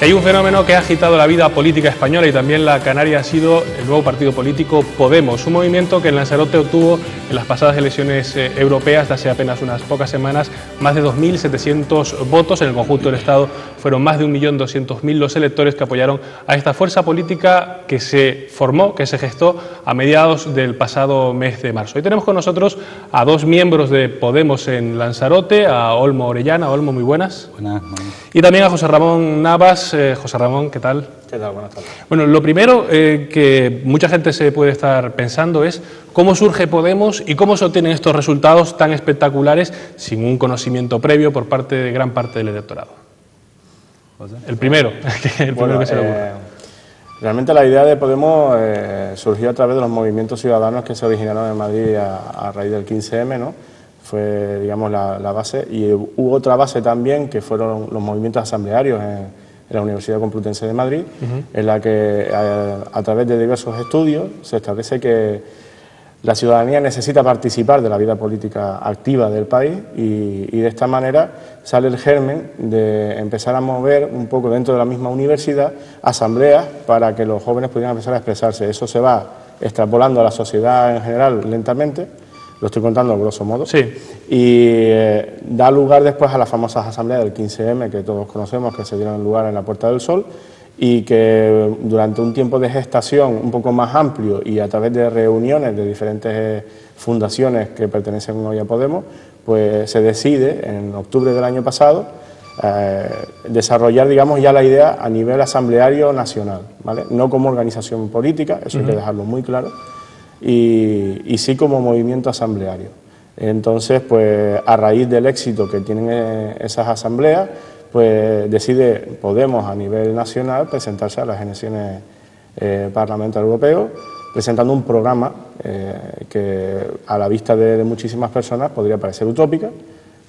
Si hay un fenómeno que ha agitado la vida política española y también la canaria ha sido el nuevo partido político Podemos, un movimiento que en Lanzarote obtuvo en las pasadas elecciones europeas de hace apenas unas pocas semanas más de 2.700 votos. En el conjunto del Estado fueron más de 1.200.000 los electores que apoyaron a esta fuerza política que se formó, que se gestó a mediados del pasado mes de marzo. Hoy tenemos con nosotros a dos miembros de Podemos en Lanzarote, a Olmo Orellana. Olmo, muy buenas. Buenas. Y también a José Ramón Navas. José Ramón, ¿qué tal? ¿Qué tal? Buenas tardes. Bueno, lo primero que mucha gente se puede estar pensando es cómo surge Podemos y cómo se obtienen estos resultados tan espectaculares sin un conocimiento previo por parte de gran parte del electorado. ¿José? El primero que se le ocurre. Realmente la idea de Podemos surgió a través de los movimientos ciudadanos que se originaron en Madrid a raíz del 15M, ¿no? Fue, digamos, la base, y hubo otra base también que fueron los movimientos asamblearios en la Universidad Complutense de Madrid, en la que a través de diversos estudios se establece que la ciudadanía necesita participar de la vida política activa del país y de esta manera sale el germen de empezar a mover un poco dentro de la misma universidad asambleas para que los jóvenes pudieran empezar a expresarse. Eso se va extrapolando a la sociedad en general lentamente. Lo estoy contando grosso modo. Sí. Y da lugar después a las famosas asambleas del 15M que todos conocemos, que se dieron lugar en la Puerta del Sol, y que durante un tiempo de gestación un poco más amplio y a través de reuniones de diferentes fundaciones que pertenecen hoy a Podemos, pues se decide en octubre del año pasado desarrollar, digamos, ya la idea a nivel asambleario nacional, ¿vale? No como organización política, eso hay que dejarlo muy claro, y sí como movimiento asambleario. Entonces, pues a raíz del éxito que tienen esas asambleas, pues decide Podemos a nivel nacional presentarse a las elecciones Parlamento Europeo, presentando un programa que a la vista de muchísimas personas podría parecer utópica,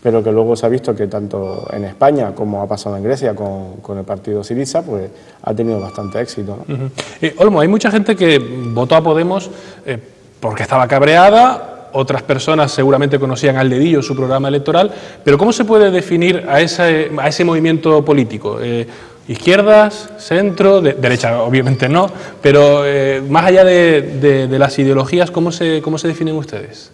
pero que luego se ha visto que tanto en España como ha pasado en Grecia con el partido Syriza, pues ha tenido bastante éxito, ¿no? Olmo, hay mucha gente que votó a Podemos porque estaba cabreada. Otras personas seguramente conocían al dedillo su programa electoral, pero ¿cómo se puede definir a ese movimiento político? ¿Izquierdas, centro, derecha? Obviamente no, pero más allá de las ideologías, ¿cómo se definen ustedes?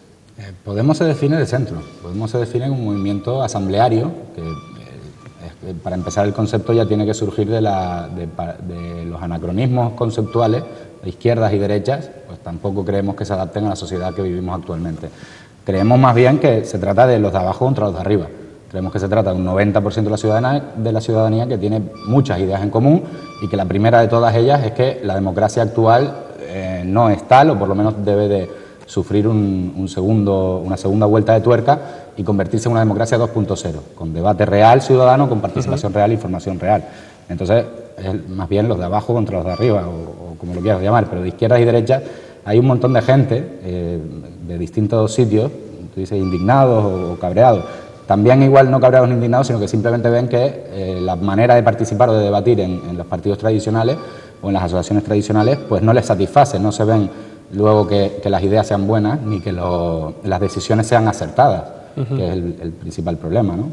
Podemos se define de centro. Podemos se define como un movimiento asambleario, que para empezar el concepto ya tiene que surgir de los anacronismos conceptuales, de izquierdas y derechas, pues tampoco creemos que se adapten a la sociedad que vivimos actualmente. Creemos más bien que se trata de los de abajo contra los de arriba. Creemos que se trata de un 90% de la ciudadanía que tiene muchas ideas en común y que la primera de todas ellas es que la democracia actual no es tal, o por lo menos debe de sufrir una segunda vuelta de tuerca y convertirse en una democracia 2.0, con debate real ciudadano, con participación real e información real. Entonces, es más bien los de abajo contra los de arriba, o como lo quieras llamar, pero de izquierdas y derechas hay un montón de gente de distintos sitios, tú dices indignados o cabreados, también igual no cabreados ni indignados, sino que simplemente ven que la manera de participar o de debatir en los partidos tradicionales o en las asociaciones tradicionales, pues no les satisface, no se ven luego que las ideas sean buenas ni que las decisiones sean acertadas, que es el principal problema, ¿no?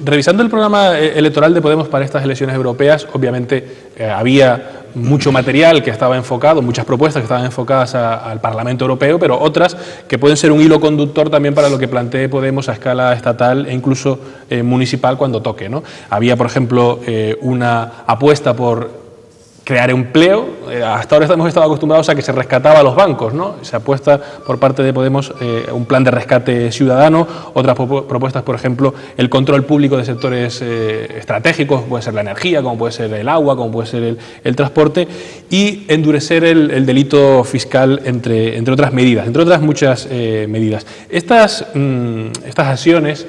Revisando el programa electoral de Podemos para estas elecciones europeas, obviamente había mucho material que estaba enfocado, muchas propuestas que estaban enfocadas al Parlamento Europeo, pero otras que pueden ser un hilo conductor también para lo que plantee Podemos a escala estatal e incluso municipal cuando toque, ¿no? Había, por ejemplo, una apuesta por crear empleo. Hasta ahora hemos estado acostumbrados a que se rescataba a los bancos, ¿no? Se apuesta por parte de Podemos un plan de rescate ciudadano, otras propuestas, por ejemplo, el control público de sectores estratégicos, puede ser la energía, como puede ser el agua, como puede ser el transporte, y endurecer el delito fiscal, entre otras medidas, entre otras muchas medidas. Estas acciones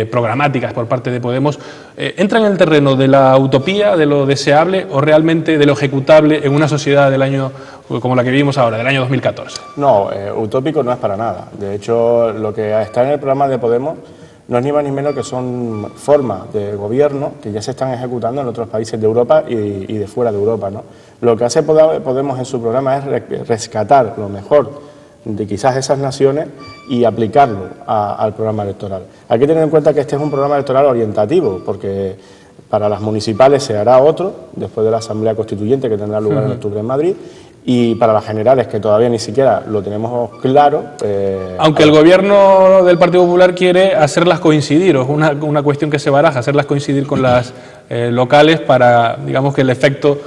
programáticas por parte de Podemos entran en el terreno de la utopía, de lo deseable o realmente de lo ejecutable en una sociedad del año como la que vivimos ahora, del año 2014. No, utópico no es para nada. De hecho, lo que está en el programa de Podemos no es ni más ni menos que son formas de gobierno que ya se están ejecutando en otros países de Europa y de fuera de Europa, ¿no? Lo que hace Podemos en su programa es rescatar lo mejor de quizás esas naciones y aplicarlo al programa electoral. Hay que tener en cuenta que este es un programa electoral orientativo, porque Para las municipales se hará otro, después de la Asamblea Constituyente que tendrá lugar en octubre en Madrid, y para las generales, que todavía ni siquiera lo tenemos claro... Aunque el gobierno del Partido Popular quiere hacerlas coincidir, o es una cuestión que se baraja, hacerlas coincidir con las locales para, digamos, que el efecto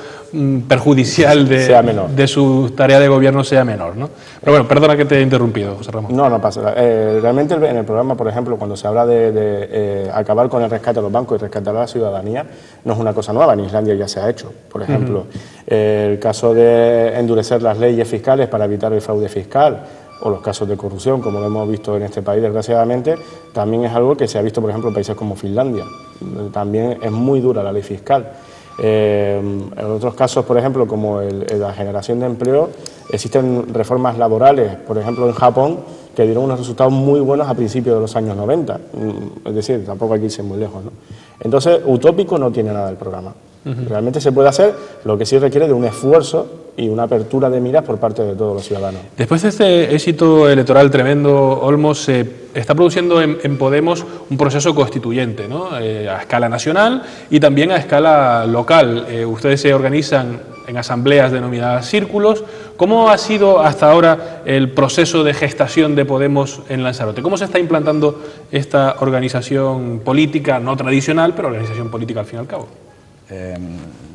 perjudicial de su tarea de gobierno sea menor, ¿no? Pero bueno, perdona que te he interrumpido, José Ramón. No, no pasa nada. Realmente en el programa, por ejemplo, cuando se habla de acabar con el rescate a los bancos y rescatar a la ciudadanía, no es una cosa nueva, en Islandia ya se ha hecho. Por ejemplo, el caso de endurecer las leyes fiscales para evitar el fraude fiscal, o los casos de corrupción, como lo hemos visto en este país, desgraciadamente, también es algo que se ha visto, por ejemplo, en países como Finlandia. También es muy dura la ley fiscal. En otros casos, por ejemplo, como la generación de empleo, existen reformas laborales, por ejemplo, en Japón, que dieron unos resultados muy buenos a principios de los años 90. Es decir, tampoco hay que irse muy lejos, ¿no? Entonces, utópico no tiene nada el programa. Realmente se puede hacer, lo que sí requiere de un esfuerzo y una apertura de miras por parte de todos los ciudadanos. Después de este éxito electoral tremendo, Olmos, se está produciendo en Podemos un proceso constituyente, ¿no? A escala nacional y también a escala local. Ustedes se organizan en asambleas denominadas círculos. ¿Cómo ha sido hasta ahora el proceso de gestación de Podemos en Lanzarote? ¿Cómo se está implantando esta organización política, no tradicional, pero organización política al fin y al cabo?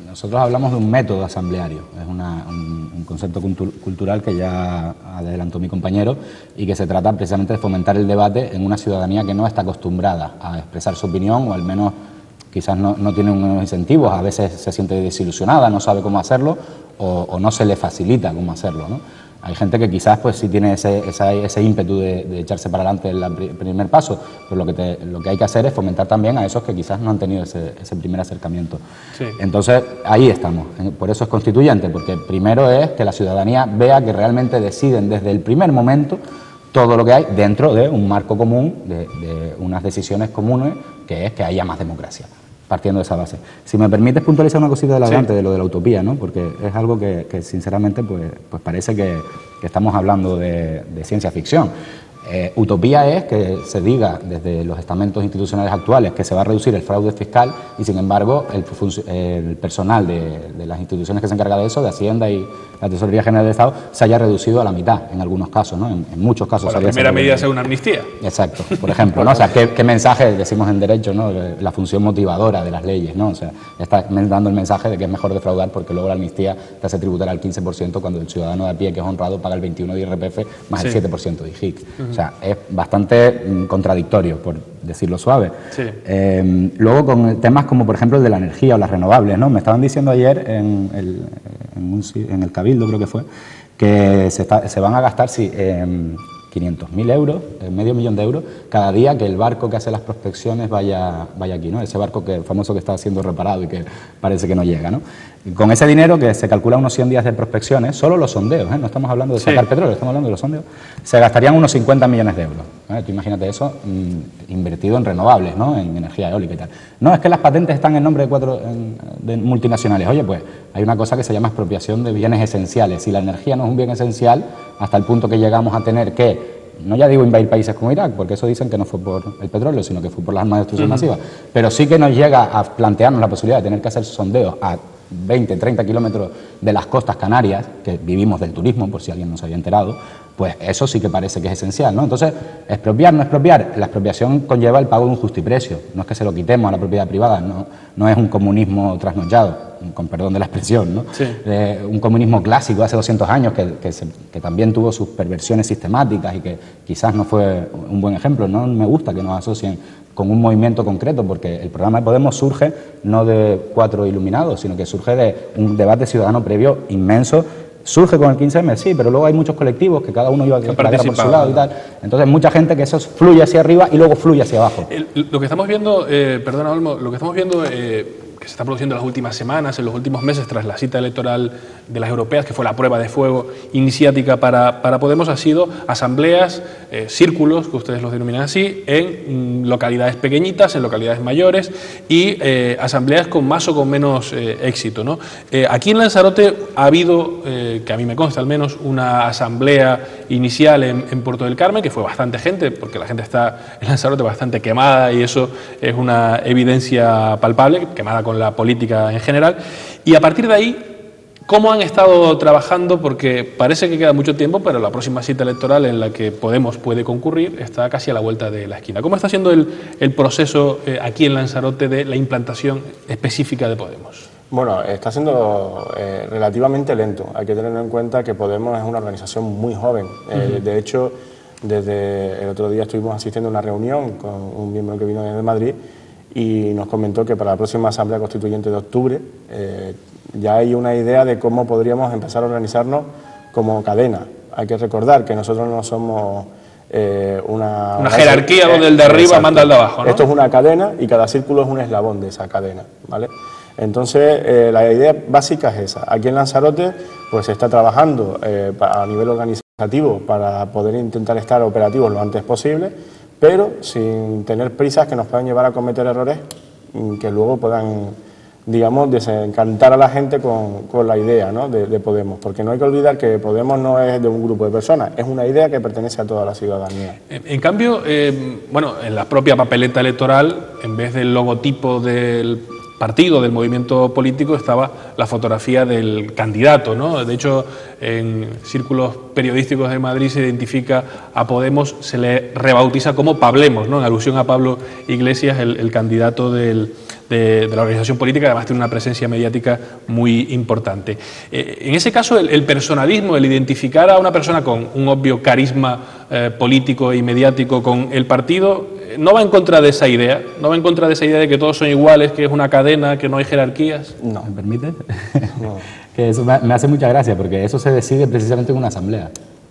Nosotros hablamos de un método asambleario, es un concepto cultural que ya adelantó mi compañero y que se trata precisamente de fomentar el debate en una ciudadanía que no está acostumbrada a expresar su opinión, o al menos quizás no tiene unos incentivos, a veces se siente desilusionada, no sabe cómo hacerlo o no se le facilita cómo hacerlo, ¿no? Hay gente que quizás pues sí tiene ese ímpetu de echarse para adelante el primer paso, pero lo que hay que hacer es fomentar también a esos que quizás no han tenido ese primer acercamiento. Sí. Entonces, ahí estamos. Por eso es constituyente, porque primero es que la ciudadanía vea que realmente deciden desde el primer momento todo lo que hay dentro de un marco común, de unas decisiones comunes, que es que haya más democracia, partiendo de esa base. Si me permites puntualizar una cosita de adelante, sí, de lo de la utopía, ¿no? Porque es algo que sinceramente pues parece que estamos hablando de ciencia ficción. Utopía es que se diga desde los estamentos institucionales actuales que se va a reducir el fraude fiscal y, sin embargo, el personal de las instituciones que se encarga de eso, de Hacienda y la Tesorería General del Estado, se haya reducido a la mitad en algunos casos, ¿no? En muchos casos. La primera medida sea una amnistía. Exacto, por ejemplo, ¿no? O sea, ¿qué mensaje decimos en derecho, ¿no? La función motivadora de las leyes, ¿no? O sea, está dando el mensaje de que es mejor defraudar porque luego la amnistía te hace tributar al 15% cuando el ciudadano de a pie que es honrado paga el 21% de IRPF más el 7% de IGIC. O sea, es bastante contradictorio, por decirlo suave. Sí. Luego con temas como, por ejemplo, el de la energía o las renovables, ¿no? Me estaban diciendo ayer en el Cabildo, creo que fue, que se van a gastar 500.000 euros, medio millón de euros, cada día que el barco que hace las prospecciones vaya aquí, ¿no? Ese barco famoso que está siendo reparado y que parece que no llega, ¿no? Y con ese dinero, que se calcula unos 100 días de prospecciones, solo los sondeos, no estamos hablando de sacar petróleo, estamos hablando de los sondeos, se gastarían unos 50 millones de euros. Tú imagínate eso invertido en renovables, ¿no? En energía eólica y tal. No, es que las patentes están en nombre de multinacionales. Oye, pues hay una cosa que se llama expropiación de bienes esenciales. Si la energía no es un bien esencial, hasta el punto que llegamos a tener que, no ya digo invadir países como Irak, porque eso dicen que no fue por el petróleo, sino que fue por las armas de destrucción masiva, pero sí que nos llega a plantearnos la posibilidad de tener que hacer sondeos a 20, 30 kilómetros de las costas canarias, que vivimos del turismo, por si alguien no se había enterado, pues eso sí que parece que es esencial, ¿no? Entonces, expropiar, no expropiar, la expropiación conlleva el pago de un justiprecio, no es que se lo quitemos a la propiedad privada, no es un comunismo trasnochado, con perdón de la expresión, ¿no? Sí. Un comunismo clásico hace 200 años que también tuvo sus perversiones sistemáticas y que quizás no fue un buen ejemplo. No me gusta que nos asocien con un movimiento concreto, porque el programa de Podemos surge no de 4 iluminados, sino que surge de un debate ciudadano previo inmenso. Surge con el 15M, sí, pero luego hay muchos colectivos que cada uno iba a la guerra por su lado y tal. Entonces, mucha gente que eso fluye hacia arriba y luego fluye hacia abajo. Lo que estamos viendo, perdona Olmo, lo que estamos viendo que se está produciendo en las últimas semanas, en los últimos meses, tras la cita electoral de las europeas, que fue la prueba de fuego iniciática para Podemos, ha sido asambleas, círculos, que ustedes los denominan así, en localidades pequeñitas, en localidades mayores, y asambleas con más o con menos éxito, ¿no? Aquí en Lanzarote ha habido, que a mí me consta al menos, una asamblea inicial en Puerto del Carmen, que fue bastante gente, porque la gente está en Lanzarote bastante quemada y eso es una evidencia palpable, quemada con la política en general. Y a partir de ahí, ¿cómo han estado trabajando? Porque parece que queda mucho tiempo, pero la próxima cita electoral en la que Podemos puede concurrir está casi a la vuelta de la esquina. ¿Cómo está siendo el proceso aquí en Lanzarote de la implantación específica de Podemos? Bueno, está siendo relativamente lento. Hay que tener en cuenta que Podemos es una organización muy joven. De hecho, desde el otro día estuvimos asistiendo a una reunión con un miembro que vino desde Madrid y nos comentó que para la próxima Asamblea Constituyente de octubre ya hay una idea de cómo podríamos empezar a organizarnos como cadena. Hay que recordar que nosotros no somos una jerarquía donde el de arriba exacto, manda al de abajo, ¿no? Esto es una cadena y cada círculo es un eslabón de esa cadena, ¿vale? Entonces, la idea básica es esa. Aquí en Lanzarote pues se está trabajando a nivel organizativo para poder intentar estar operativos lo antes posible, pero sin tener prisas que nos puedan llevar a cometer errores que luego puedan, digamos, desencantar a la gente con la idea, ¿no?, de Podemos, porque no hay que olvidar que Podemos no es de un grupo de personas, es una idea que pertenece a toda la ciudadanía. En cambio, bueno, en la propia papeleta electoral, en vez del logotipo del partido, del movimiento político, estaba la fotografía del candidato, ¿no? De hecho, en círculos periodísticos de Madrid se identifica a Podemos, se le rebautiza como Pablemos, ¿no?, en alusión a Pablo Iglesias, el candidato de la organización política, además tiene una presencia mediática muy importante. En ese caso, el personalismo, el identificar a una persona con un obvio carisma político y mediático con el partido, ¿no va en contra de esa idea? ¿No va en contra de esa idea de que todos son iguales, que es una cadena, que no hay jerarquías? No. ¿Me permite? No. Que eso me hace mucha gracia, porque eso se decide precisamente en una asamblea.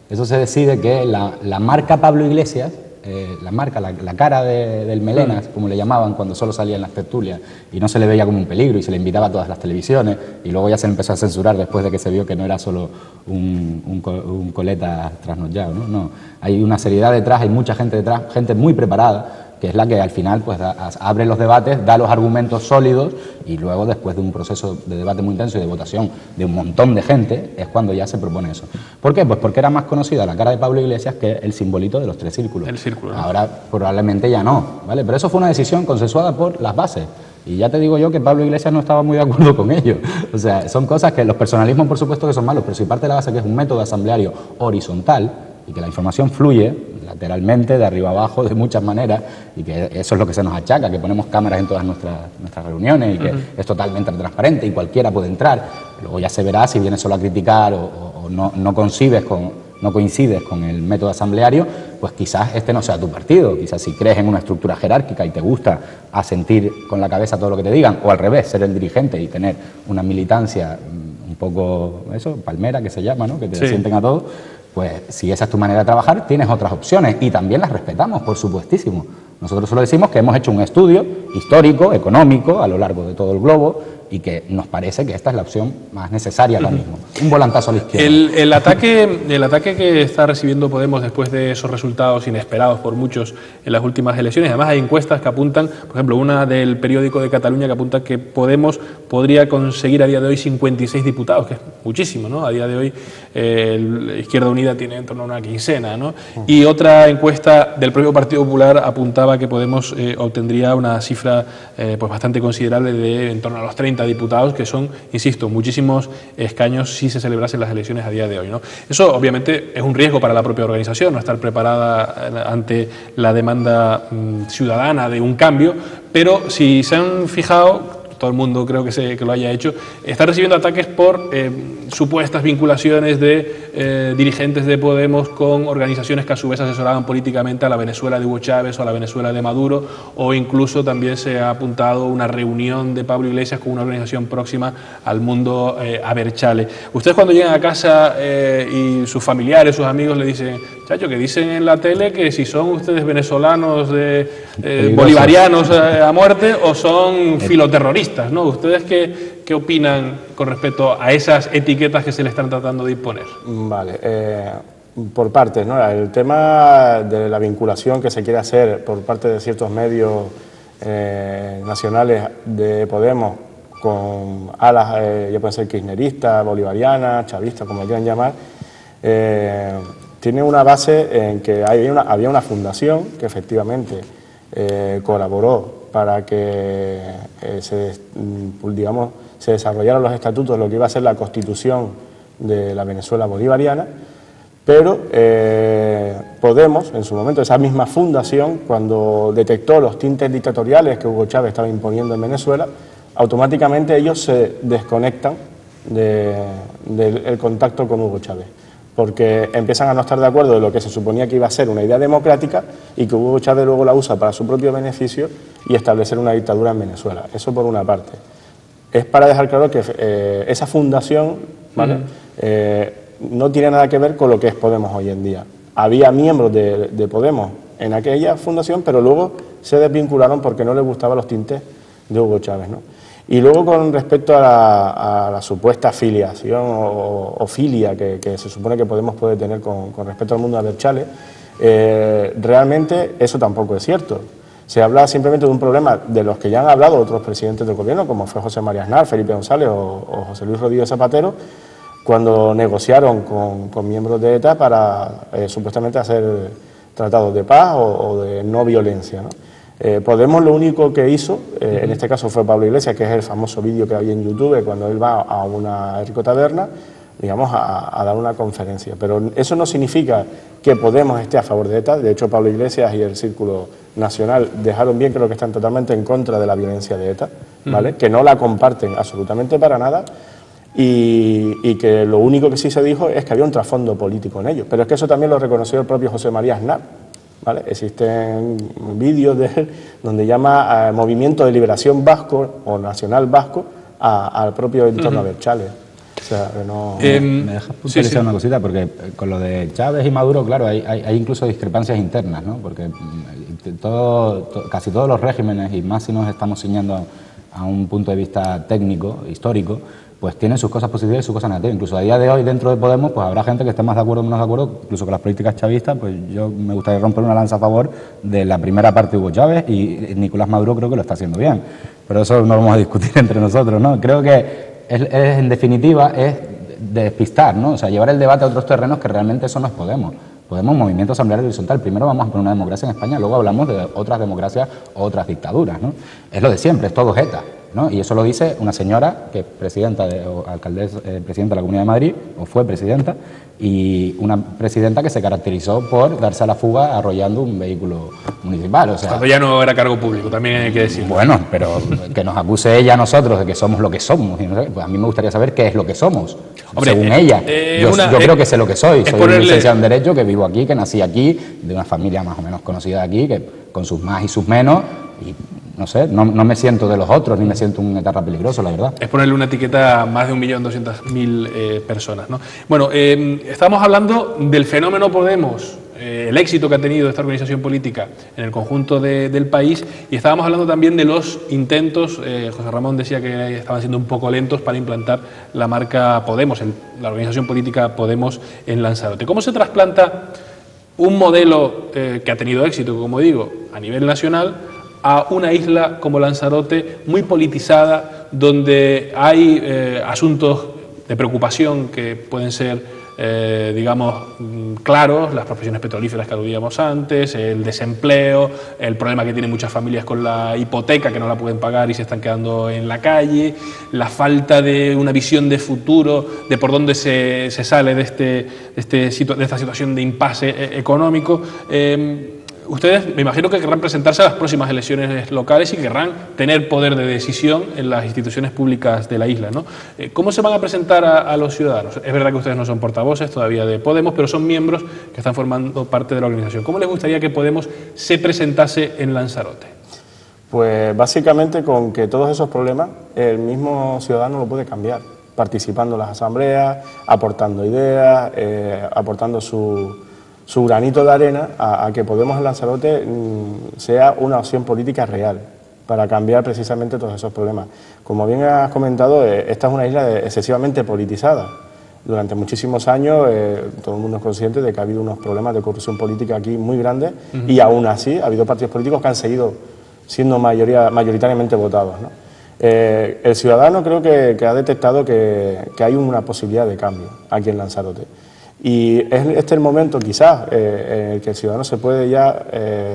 Eso se decide que la marca Pablo Iglesias, la cara del Melenas, como le llamaban cuando solo salía en las tertulias y no se le veía como un peligro y se le invitaba a todas las televisiones y luego ya se empezó a censurar después de que se vio que no era solo un coleta trasnochado, ¿no? No, hay una seriedad detrás, hay mucha gente detrás, gente muy preparada, que es la que al final pues abre los debates, da los argumentos sólidos y luego, después de un proceso de debate muy intenso y de votación de un montón de gente, es cuando ya se propone eso. ¿Por qué? Pues porque era más conocida la cara de Pablo Iglesias que el simbolito de los tres círculos. El círculo, ¿no? Ahora probablemente ya no, ¿vale? Pero eso fue una decisión consensuada por las bases. Y ya te digo yo que Pablo Iglesias no estaba muy de acuerdo con ello. O sea, son cosas que los personalismos, por supuesto, que son malos, pero si parte de la base que es un método asambleario horizontal y que la información fluye lateralmente, de arriba abajo, de muchas maneras, y que eso es lo que se nos achaca, que ponemos cámaras en todas nuestras reuniones y que es totalmente transparente y cualquiera puede entrar. Luego ya se verá si vienes solo a criticar o no coincides con el método asambleario, pues quizás este no sea tu partido. Quizás si crees en una estructura jerárquica y te gusta asentir con la cabeza todo lo que te digan, o al revés, ser el dirigente y tener una militancia un poco, eso, palmera que se llama, ¿no?, que te asienten a todos, pues si esa es tu manera de trabajar, tienes otras opciones y también las respetamos, por supuestísimo. Nosotros solo decimos que hemos hecho un estudio histórico, económico, a lo largo de todo el globo, y que nos parece que esta es la opción más necesaria ahora mismo. Un volantazo a la izquierda. El ataque que está recibiendo Podemos después de esos resultados inesperados por muchos en las últimas elecciones, además hay encuestas que apuntan, por ejemplo, una del periódico de Cataluña que apunta que Podemos podría conseguir a día de hoy 56 diputados, que es muchísimo, ¿no? A día de hoy Izquierda Unida tiene en torno a una quincena, ¿no? Y otra encuesta del propio Partido Popular apuntaba que Podemos obtendría una cifra pues bastante considerable de en torno a los 30 diputados, que son, insisto, muchísimos escaños si se celebrasen las elecciones a día de hoy, ¿no? Eso obviamente es un riesgo para la propia organización, no estar preparada ante la demanda ciudadana de un cambio, pero si se han fijado, todo el mundo creo que lo haya hecho, está recibiendo ataques por supuestas vinculaciones de dirigentes de Podemos con organizaciones que a su vez asesoraban políticamente a la Venezuela de Hugo Chávez o a la Venezuela de Maduro, o incluso también se ha apuntado una reunión de Pablo Iglesias con una organización próxima al mundo Aberchale. Ustedes cuando llegan a casa y sus familiares, sus amigos le dicen, chacho, que dicen en la tele que si son ustedes venezolanos bolivarianos a muerte o son filoterroristas, ¿no? ¿Ustedes qué opinan con respecto a esas etiquetas que se le están tratando de imponer? Vale, por partes, ¿no? El tema de la vinculación que se quiere hacer por parte de ciertos medios nacionales de Podemos con alas, ya pueden ser kirchneristas, bolivarianas, chavistas, como quieran llamar, tiene una base en que había una fundación que efectivamente colaboró para que se desarrollaran los estatutos de lo que iba a ser la constitución de la Venezuela bolivariana, pero Podemos, en su momento, esa misma fundación, cuando detectó los tintes dictatoriales que Hugo Chávez estaba imponiendo en Venezuela, automáticamente ellos se desconectan del contacto con Hugo Chávez, porque empiezan a no estar de acuerdo de lo que se suponía que iba a ser una idea democrática y que Hugo Chávez luego la usa para su propio beneficio y establecer una dictadura en Venezuela. Eso por una parte. Es para dejar claro que esa fundación, ¿vale? No tiene nada que ver con lo que es Podemos hoy en día. Había miembros de Podemos en aquella fundación, pero luego se desvincularon porque no les gustaban los tintes de Hugo Chávez, ¿no? Y luego, con respecto a la supuesta afiliación o filia que se supone que Podemos puede tener con respecto al mundo de Abertzale, realmente eso tampoco es cierto. Se habla simplemente de un problema de los que ya han hablado otros presidentes del gobierno, como fue José María Aznar, Felipe González o José Luis Rodríguez Zapatero, cuando negociaron con miembros de ETA para supuestamente hacer tratados de paz o de no violencia, ¿no? Podemos lo único que hizo, en este caso fue Pablo Iglesias, que es el famoso vídeo que había en YouTube cuando él va a una ercotaberna, digamos, a dar una conferencia. Pero eso no significa que Podemos esté a favor de ETA. De hecho, Pablo Iglesias y el Círculo Nacional dejaron bien, creo que están totalmente en contra de la violencia de ETA, ¿vale? Que no la comparten absolutamente para nada. Y que lo único que sí se dijo es que había un trasfondo político en ello. Pero es que eso también lo reconoció el propio José María Aznar, ¿vale? Existen vídeos de él donde llama Movimiento de Liberación Vasco o Nacional Vasco al propio entorno Abertzale. O sea, no... ¿Me dejas puntualizar una cosita? Porque con lo de Chávez y Maduro, claro, hay incluso discrepancias internas, ¿no? Porque casi todos los regímenes, y más si nos estamos ciñendo a un punto de vista técnico, histórico, pues tienen sus cosas positivas y sus cosas negativas. Incluso a día de hoy, dentro de Podemos, pues habrá gente que esté más de acuerdo o menos de acuerdo, incluso con las políticas chavistas. Pues yo me gustaría romper una lanza a favor de la primera parte de Hugo Chávez, y Nicolás Maduro creo que lo está haciendo bien. Pero eso no lo vamos a discutir entre nosotros, ¿no? Creo que en definitiva es despistar, ¿no? O sea, llevar el debate a otros terrenos que realmente eso no es Podemos. Podemos, movimiento asambleario horizontal. Primero vamos a poner una democracia en España, luego hablamos de otras democracias o otras dictaduras, ¿no? Es lo de siempre, es todo ETA, ¿no? Y eso lo dice una señora que es presidenta presidenta de la Comunidad de Madrid, o fue presidenta, y una presidenta que se caracterizó por darse a la fuga arrollando un vehículo municipal. O sea, cuando ya no era cargo público, también hay que decirlo. Bueno, pero que nos acuse ella a nosotros de que somos lo que somos. Y no sé, pues a mí me gustaría saber qué es lo que somos. Hombre, según ella. Yo creo que sé lo que soy. Soy un licenciado en Derecho, que vivo aquí, que nací aquí, de una familia más o menos conocida de aquí, que con sus más y sus menos, y no sé, no me siento de los otros, ni me siento un etarra peligroso, la verdad. Es ponerle una etiqueta a más de 1.200.000 personas, ¿no? Bueno, estamos hablando del fenómeno Podemos, el éxito que ha tenido esta organización política en el conjunto del país, y estábamos hablando también de los intentos. José Ramón decía que estaban siendo un poco lentos para implantar la marca Podemos, la organización política Podemos en Lanzarote. ¿Cómo se trasplanta un modelo que ha tenido éxito, como digo, a nivel nacional, a una isla como Lanzarote, muy politizada, donde hay asuntos de preocupación que pueden ser, digamos, claros, las profesiones petrolíferas que aludíamos antes, el desempleo, el problema que tienen muchas familias con la hipoteca, que no la pueden pagar y se están quedando en la calle, la falta de una visión de futuro, de por dónde se sale de esta situación de impasse económico? Ustedes, me imagino que querrán presentarse a las próximas elecciones locales y querrán tener poder de decisión en las instituciones públicas de la isla, ¿no? ¿Cómo se van a presentar a los ciudadanos? Es verdad que ustedes no son portavoces todavía de Podemos, pero son miembros que están formando parte de la organización. ¿Cómo les gustaría que Podemos se presentase en Lanzarote? Pues básicamente con que todos esos problemas el mismo ciudadano lo puede cambiar, participando en las asambleas, aportando ideas, aportando su granito de arena a que Podemos en Lanzarote sea una opción política real para cambiar precisamente todos esos problemas. Como bien has comentado, esta es una isla excesivamente politizada. Durante muchísimos años todo el mundo es consciente de que ha habido unos problemas de corrupción política aquí muy grandes, y aún así ha habido partidos políticos que han seguido siendo mayoritariamente votados, ¿no? El ciudadano creo que ha detectado que hay una posibilidad de cambio aquí en Lanzarote. Y es este el momento quizás en el que el ciudadano se puede ya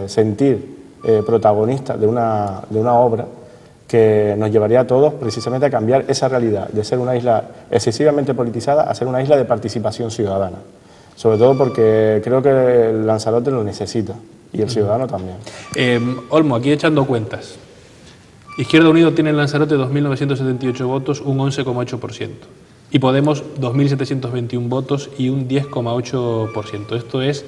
sentir protagonista de una obra que nos llevaría a todos precisamente a cambiar esa realidad de ser una isla excesivamente politizada a ser una isla de participación ciudadana. Sobre todo porque creo que el Lanzarote lo necesita y el ciudadano también. Olmo, aquí echando cuentas. Izquierda Unida tiene en Lanzarote 2.978 votos, un 11,8%. Y Podemos 2.721 votos y un 10,8%. Esto es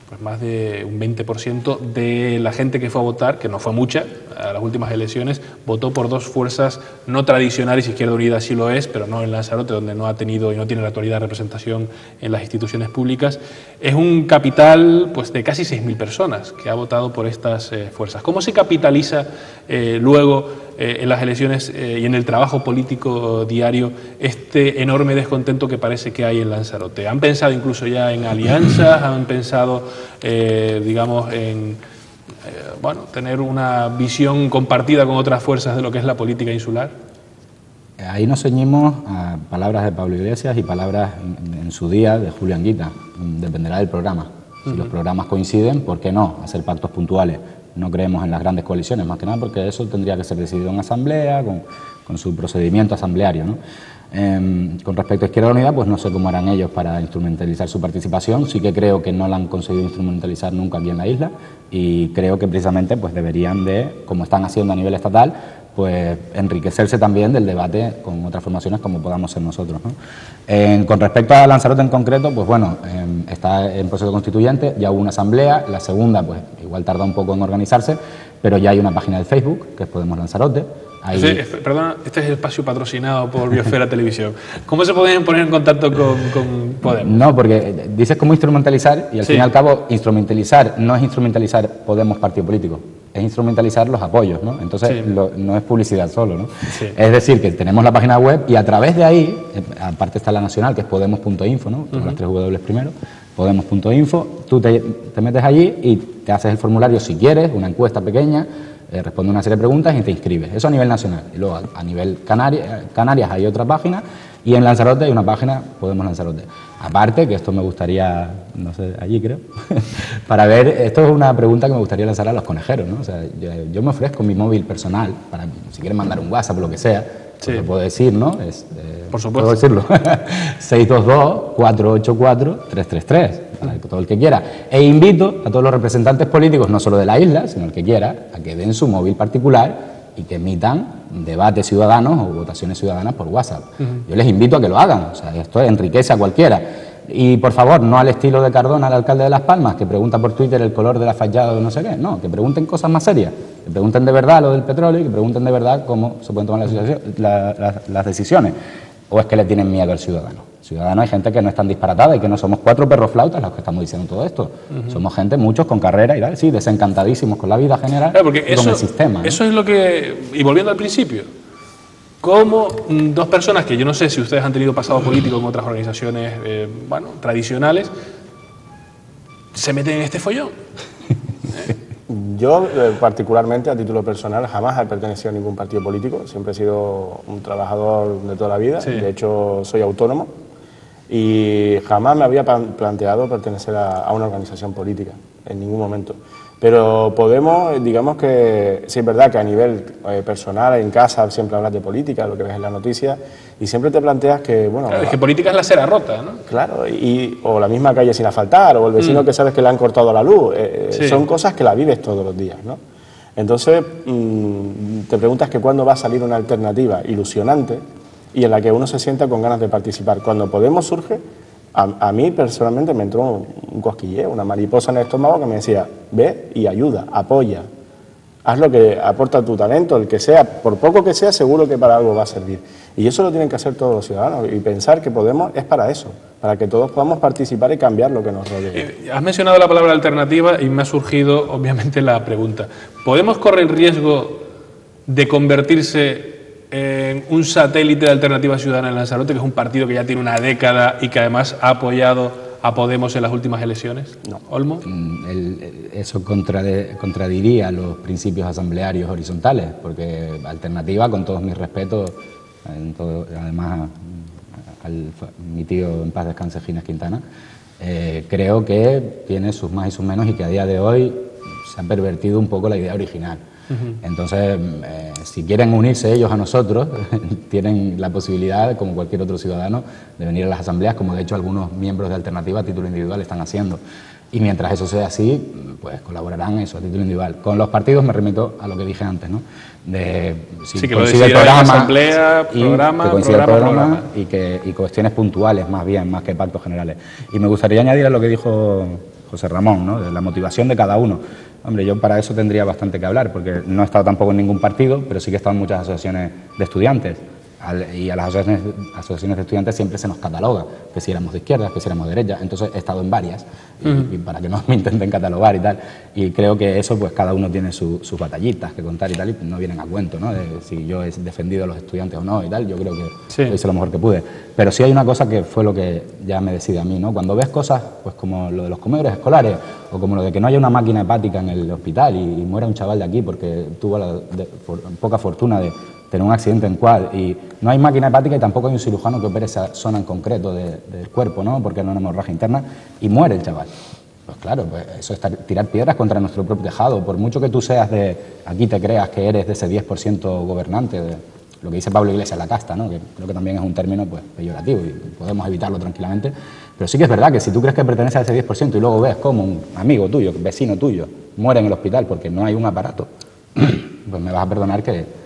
pues, más de un 20% de la gente que fue a votar, que no fue mucha, a las últimas elecciones, votó por dos fuerzas no tradicionales. Izquierda Unida sí lo es, pero no en Lanzarote, donde no ha tenido y no tiene la actualidad representación en las instituciones públicas. Es un capital pues, de casi 6.000 personas que ha votado por estas fuerzas. ¿Cómo se capitaliza luego en las elecciones y en el trabajo político diario este enorme descontento que parece que hay en Lanzarote? ¿Han pensado incluso ya en alianzas? ¿Han pensado, digamos, en bueno, tener una visión compartida con otras fuerzas de lo que es la política insular? Ahí nos ceñimos a palabras de Pablo Iglesias y palabras en su día de Julio Anguita. Dependerá del programa. Si los programas coinciden, ¿por qué no hacer pactos puntuales? No creemos en las grandes coaliciones, más que nada porque eso tendría que ser decidido en asamblea, con su procedimiento asambleario, ¿no? Con respecto a Izquierda Unida, pues no sé cómo harán ellos para instrumentalizar su participación. Sí que creo que no la han conseguido instrumentalizar nunca aquí en la isla y creo que precisamente pues deberían de, como están haciendo a nivel estatal, pues enriquecerse también del debate con otras formaciones como podamos ser nosotros, ¿no? Con respecto a Lanzarote en concreto, pues bueno, está en proceso constituyente, ya hubo una asamblea, la segunda pues igual tarda un poco en organizarse, pero ya hay una página de Facebook, que es Podemos Lanzarote. Ahí... Perdona, este es el espacio patrocinado por Biosfera Televisión. ¿Cómo se pueden poner en contacto con Podemos? No, porque dices cómo instrumentalizar y al fin y al cabo instrumentalizar no es instrumentalizar Podemos partido político, es instrumentalizar los apoyos, ¿no? Entonces no es publicidad solo, ¿no? Sí. Es decir, que tenemos la página web y a través de ahí, aparte está la nacional, que es podemos.info, ¿no? Las 3 W primero, podemos.info, tú te metes allí y te haces el formulario si quieres, una encuesta pequeña, responde una serie de preguntas y te inscribes. Eso a nivel nacional. Y luego a nivel Canarias hay otra página y en Lanzarote hay una página, Podemos Lanzarote. Aparte, que esto me gustaría, no sé, allí creo, para ver, esto es una pregunta que me gustaría lanzar a los conejeros, ¿no? O sea, yo me ofrezco mi móvil personal, para si quieren mandar un WhatsApp o lo que sea, pues lo puedo decir, ¿no? Por supuesto. Puedo decirlo. 622-484-333, para todo el que quiera. E invito a todos los representantes políticos, no solo de la isla, sino el que quiera, a que den su móvil particular y que emitan debates ciudadanos o votaciones ciudadanas por WhatsApp. Yo les invito a que lo hagan, o sea, esto enriquece a cualquiera. Y por favor, no al estilo de Cardona, el alcalde de Las Palmas, que pregunta por Twitter el color de la fachada o no sé qué, no, que pregunten cosas más serias, que pregunten de verdad lo del petróleo y que pregunten de verdad cómo se pueden tomar las decisiones. ¿O es que le tienen miedo al ciudadano? Ciudadano hay gente que no es tan disparatada y que no somos 4 perros flautas los que estamos diciendo todo esto. Somos gente, muchos con carrera y tal, sí, desencantadísimos con la vida general, claro, porque y con el sistema, ¿no? Eso es lo que... Y volviendo al principio, ¿cómo dos personas que yo no sé si ustedes han tenido pasado político en otras organizaciones bueno, tradicionales se meten en este follón? Yo, particularmente, a título personal, jamás he pertenecido a ningún partido político. Siempre he sido un trabajador de toda la vida. Sí. De hecho, soy autónomo y jamás me había planteado pertenecer a una organización política, en ningún momento. Pero Podemos, digamos que sí es verdad que a nivel personal, en casa, siempre hablas de política, lo que ves en la noticia, y siempre te planteas que, bueno... Claro, es que política es la cera rota, ¿no? Claro, o la misma calle sin asfaltar, o el vecino que sabes que le han cortado la luz. Sí. Son cosas que la vives todos los días, ¿no? Entonces, te preguntas que cuándo va a salir una alternativa ilusionante y en la que uno se sienta con ganas de participar. Cuando Podemos surge... A mí personalmente me entró un cosquilleo, una mariposa en el estómago que me decía, ve y ayuda, apoya, haz lo que aporta tu talento, el que sea, por poco que sea, seguro que para algo va a servir. Y eso lo tienen que hacer todos los ciudadanos y pensar que Podemos es para eso, para que todos podamos participar y cambiar lo que nos rodea. Has mencionado la palabra alternativa y me ha surgido obviamente la pregunta, ¿Podemos correr el riesgo de convertirse en un satélite de Alternativa Ciudadana en Lanzarote, que es un partido que ya tiene una década y que además ha apoyado a Podemos en las últimas elecciones? No. ¿Olmo? Eso contradiría los principios asamblearios horizontales, porque Alternativa, con todos mis respetos, además mi tío en paz descanse, Ginés Quintana, creo que tiene sus más y sus menos y que a día de hoy se ha pervertido un poco la idea original. Entonces, si quieren unirse ellos a nosotros, tienen la posibilidad, como cualquier otro ciudadano, de venir a las asambleas, como de hecho algunos miembros de Alternativa a título individual están haciendo. Y mientras eso sea así, pues colaborarán eso a título individual. Con los partidos me remito a lo que dije antes, ¿no? De si sí, que coincide el programa, asamblea, programa, y cuestiones puntuales más bien, más que pactos generales. Y me gustaría añadir a lo que dijo José Ramón, ¿no? De la motivación de cada uno. Hombre, yo para eso tendría bastante que hablar, porque no he estado tampoco en ningún partido, pero sí que he estado en muchas asociaciones de estudiantes. Y a las asociaciones de estudiantes siempre se nos cataloga, que si éramos de izquierdas, que si éramos de derecha. Entonces he estado en varias, y para que no me intenten catalogar y tal. Y creo que eso, pues cada uno tiene sus batallitas que contar y tal, y no vienen a cuento, ¿no? De si yo he defendido a los estudiantes o no y tal. Yo creo que hice lo mejor que pude. Pero sí hay una cosa que fue lo que ya me decide a mí, ¿no? Cuando ves cosas, pues como lo de los comedores escolares, o como lo de que no haya una máquina hepática en el hospital y muera un chaval de aquí porque tuvo poca fortuna de tener un accidente en quad, y no hay máquina hepática y tampoco hay un cirujano que opere esa zona en concreto del cuerpo, ¿no? Porque no hay una hemorragia interna, y muere el chaval. Pues claro, pues eso es tirar piedras contra nuestro propio tejado. Por mucho que tú seas aquí te creas que eres de ese 10% gobernante, de lo que dice Pablo Iglesias, la casta, ¿no? Que creo que también es un término pues peyorativo y podemos evitarlo tranquilamente. Pero sí que es verdad que si tú crees que perteneces a ese 10% y luego ves como un amigo tuyo, vecino tuyo, muere en el hospital porque no hay un aparato, pues me vas a perdonar que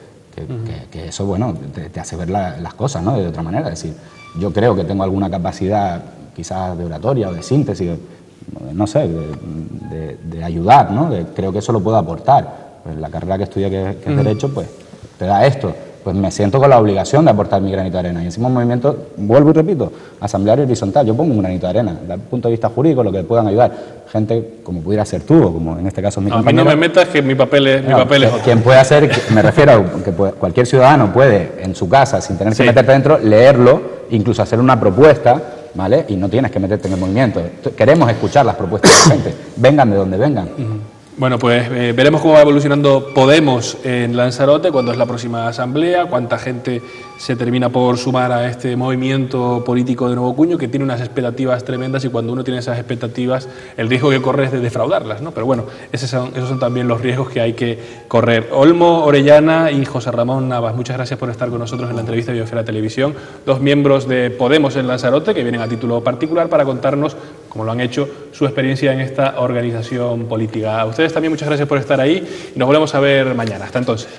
eso, bueno, te hace ver las cosas, ¿no? De otra manera. Es decir, yo creo que tengo alguna capacidad quizás de oratoria o de síntesis, no sé, de ayudar, ¿no? Creo que eso lo puedo aportar. Pues la carrera que estudié, que es Derecho, pues te da esto. Pues me siento con la obligación de aportar mi granito de arena. Y encima un movimiento, vuelvo y repito, asambleario horizontal. Yo pongo un granito de arena, desde el punto de vista jurídico, lo que puedan ayudar. Gente como pudiera ser tú, o como en este caso mi compañero. A mí no me metas que mi papel es otro. Quien puede hacer, me refiero a que cualquier ciudadano puede, en su casa, sin tener que meterte dentro, leerlo, incluso hacer una propuesta, ¿vale? Y no tienes que meterte en el movimiento. Queremos escuchar las propuestas de la gente, vengan de donde vengan. Bueno, pues veremos cómo va evolucionando Podemos en Lanzarote, cuándo es la próxima asamblea, cuánta gente se termina por sumar a este movimiento político de nuevo cuño, que tiene unas expectativas tremendas, y cuando uno tiene esas expectativas, el riesgo que corre es de defraudarlas, ¿no? Pero bueno, esos son también los riesgos que hay que correr. Olmo Orellana y José Ramón Navas, muchas gracias por estar con nosotros en la entrevista de Biosfera Televisión, dos miembros de Podemos en Lanzarote, que vienen a título particular para contarnos, como lo han hecho, su experiencia en esta organización política. A ustedes también muchas gracias por estar ahí y nos volvemos a ver mañana. Hasta entonces.